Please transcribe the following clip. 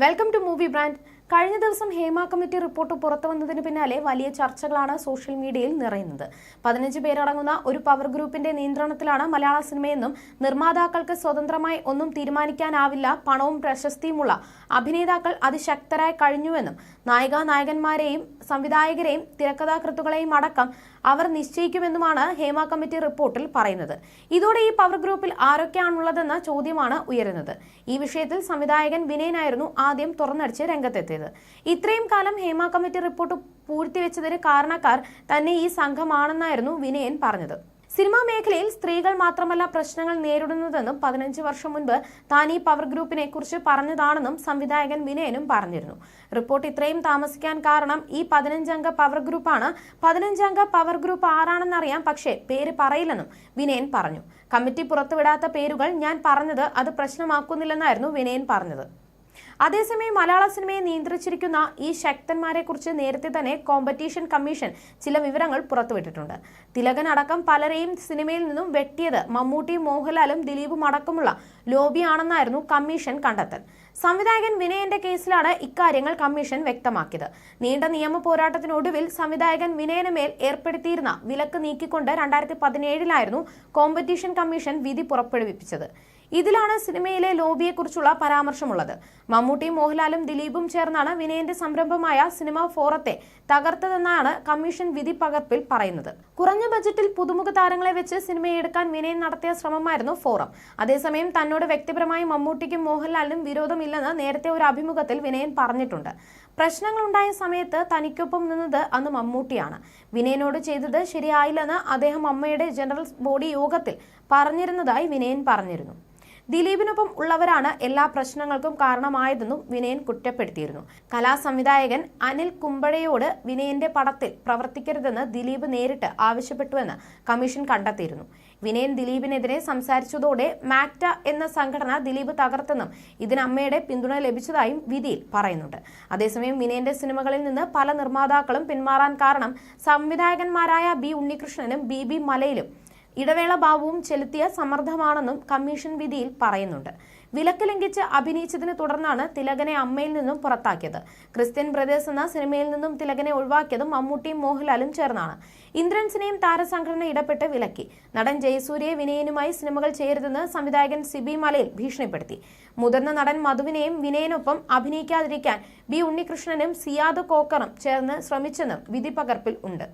Welcome to movie brand. കഴിഞ്ഞ ദിവസം Hema committee report പുറത്തു വന്നതിന് പിന്നാലെ വലിയ ചർച്ചകളാണ് സോഷ്യൽ മീഡിയയിൽ നിറയുന്നത്. 15 പേരടങ്ങുന്ന ഒരു പവർ ഗ്രൂപ്പിന്റെ നിയന്ത്രണത്തിലാണ് മലയാള സിനിമയെന്നും നിർമ്മാതാക്കൾക്ക് സ്വതന്ത്രമായി ഒന്നും തീരുമാനിക്കാനാവില്ല, പണവും പ്രശസ്തിയുമുള്ള അഭിനേതാക്കൾ അതിശക്തരായി കഴിഞ്ഞുവെന്നും നായകന്മാരെയും സംവിധായകരെയും തിരക്കഥാകൃത്തുക്കളെയും അടക്കം അവർ നിശ്ചയിക്കുമെന്നുമാണ് ഹേമ കമ്മിറ്റി റിപ്പോർട്ടിൽ പറയുന്നത്. ഇതോടെ ഈ പവർ ഗ്രൂപ്പിൽ ആരൊക്കെയാണുള്ളതെന്ന ചോദ്യമാണ് ഉയരുന്നത്. ഈ വിഷയത്തിൽ സംവിധായകൻ വിനയനായിരുന്നു ആദ്യം തുറന്നടിച്ച് രംഗത്തെത്തിയത്. ഇത്രയും കാലം ഹേമ കമ്മിറ്റി റിപ്പോർട്ട് പൂഴ്ത്തിവെച്ചതിന് കാരണക്കാർ തന്നെ ഈ സംഘമാണെന്നായിരുന്നു വിനയൻ പറഞ്ഞത്. സിനിമാ മേഖലയിൽ സ്ത്രീകൾ മാത്രമല്ല പ്രശ്നങ്ങൾ നേരിടുന്നതെന്നും 15 വർഷം മുൻപ് താൻ ഈ പവർ ഗ്രൂപ്പിനെ കുറിച്ച് പറഞ്ഞതാണെന്നും സംവിധായകൻ വിനയനും പറഞ്ഞിരുന്നു. റിപ്പോർട്ട് ഇത്രയും താമസിക്കാൻ കാരണം ഈ 15-അംഗ പവർ ഗ്രൂപ്പാണ്. 15-അംഗ പവർ ഗ്രൂപ്പ് ആരാണെന്നറിയാം, പക്ഷേ പേര് പറയില്ലെന്നും വിനയൻ പറഞ്ഞു. കമ്മിറ്റി പുറത്തുവിടാത്ത പേരുകൾ ഞാൻ പറഞ്ഞത് അത് പ്രശ്നമാക്കുന്നില്ലെന്നായിരുന്നു വിനയൻ പറഞ്ഞത്. അതേസമയം മലയാള സിനിമയെ നിയന്ത്രിച്ചിരിക്കുന്ന ഈ ശക്തന്മാരെ കുറിച്ച് നേരത്തെ തന്നെ കോമ്പറ്റീഷൻ കമ്മീഷൻ ചില വിവരങ്ങൾ പുറത്തുവിട്ടിട്ടുണ്ട്. തിലകൻ അടക്കം പലരെയും സിനിമയിൽ നിന്നും വെട്ടിയത് മമ്മൂട്ടിയും മോഹൻലാലും ദിലീപും അടക്കമുള്ള ലോബിയാണെന്നായിരുന്നു കമ്മീഷൻ കണ്ടെത്തൽ. സംവിധായകൻ വിനയന്റെ കേസിലാണ് ഇക്കാര്യങ്ങൾ കമ്മീഷൻ വ്യക്തമാക്കിയത്. നീണ്ട നിയമ പോരാട്ടത്തിനൊടുവിൽ സംവിധായകൻ വിനയന് മേൽ ഏർപ്പെടുത്തിയിരുന്ന വിലക്ക് നീക്കിക്കൊണ്ട് 2017 കോമ്പറ്റീഷൻ കമ്മീഷൻ വിധി പുറപ്പെടുവിപ്പിച്ചത്. ഇതിലാണ് സിനിമയിലെ ലോബിയെക്കുറിച്ചുള്ള പരാമർശമുള്ളത്. മമ്മൂട്ടിയും മോഹൻലാലും ദിലീപും ചേർന്നാണ് വിനയന്റെ സംരംഭമായ സിനിമ ഫോറത്തെ തകർത്തതെന്നാണ് കമ്മീഷൻ വിധി പകർപ്പിൽ പറയുന്നത്. കുറഞ്ഞ ബജറ്റിൽ പുതുമുഖ താരങ്ങളെ വെച്ച് സിനിമയെടുക്കാൻ വിനയൻ നടത്തിയ ശ്രമമായിരുന്നു ഫോറം. അതേസമയം തന്നോട് വ്യക്തിപരമായി മമ്മൂട്ടിക്കും മോഹൻലാലിനും വിരോധമില്ലെന്ന് നേരത്തെ ഒരു അഭിമുഖത്തിൽ വിനയൻ പറഞ്ഞിട്ടുണ്ട്. പ്രശ്നങ്ങളുണ്ടായ സമയത്ത് തനിക്കൊപ്പം നിന്നത് അന്ന് മമ്മൂട്ടിയാണ്. വിനയനോട് ചെയ്തത് ശരിയായില്ലെന്ന് അദ്ദേഹം അമ്മയുടെ ജനറൽ ബോഡി യോഗത്തിൽ പറഞ്ഞിരുന്നതായി വിനയൻ പറഞ്ഞിരുന്നു. ദിലീപിനൊപ്പം ഉള്ളവരാണ് എല്ലാ പ്രശ്നങ്ങൾക്കും കാരണമായതെന്നും വിനയൻ കുറ്റപ്പെടുത്തിയിരുന്നു. കലാസംവിധായകൻ അനിൽ കുമ്പഴയോട് വിനയന്റെ പടത്തിൽ പ്രവർത്തിക്കരുതെന്ന് ദിലീപ് നേരിട്ട് ആവശ്യപ്പെട്ടുവെന്ന് കമ്മീഷൻ കണ്ടെത്തിയിരുന്നു. വിനയൻ ദിലീപിനെതിരെ സംസാരിച്ചതോടെ മാക്ട എന്ന സംഘടന ദിലീപ് തകർത്തെന്നും ഇതിന് അമ്മയുടെ പിന്തുണ ലഭിച്ചതായും വിധിയിൽ പറയുന്നുണ്ട്. അതേസമയം വിനയന്റെ സിനിമകളിൽ നിന്ന് പല നിർമ്മാതാക്കളും പിന്മാറാൻ കാരണം സംവിധായകന്മാരായ ബി ഉണ്ണികൃഷ്ണനും ബി മലയിലും ഇടവേള ബാബുവും ചെലുത്തിയ സമ്മർദ്ദമാണെന്നും കമ്മീഷൻ വിധിയിൽ പറയുന്നുണ്ട്. വിലക്ക് ലംഘിച്ച് അഭിനയിച്ചതിനെ തുടർന്നാണ് തിലകനെ അമ്മയിൽ നിന്നും പുറത്താക്കിയത്. ക്രിസ്ത്യൻ ബ്രദേഴ്സ് എന്ന സിനിമയിൽ നിന്നും തിലകനെ ഒഴിവാക്കിയതും മമ്മൂട്ടിയും മോഹൻലാലും ചേർന്നാണ്. ഇന്ദ്രൻസിനെയും താരസംഘടന ഇടപെട്ട് വിലക്കി. നടൻ ജയസൂര്യയെ വിനയനുമായി സിനിമകൾ ചെയ്യരുതെന്ന് സംവിധായകൻ സിബി മലയിൽ ഭീഷണിപ്പെടുത്തി. മുതിർന്ന നടൻ മധുവിനെയും വിനയനൊപ്പം അഭിനയിക്കാതിരിക്കാൻ ബി ഉണ്ണികൃഷ്ണനും സിയാദ് കോക്കറും ചേർന്ന് ശ്രമിച്ചെന്നും വിധി പകർപ്പിൽ ഉണ്ട്.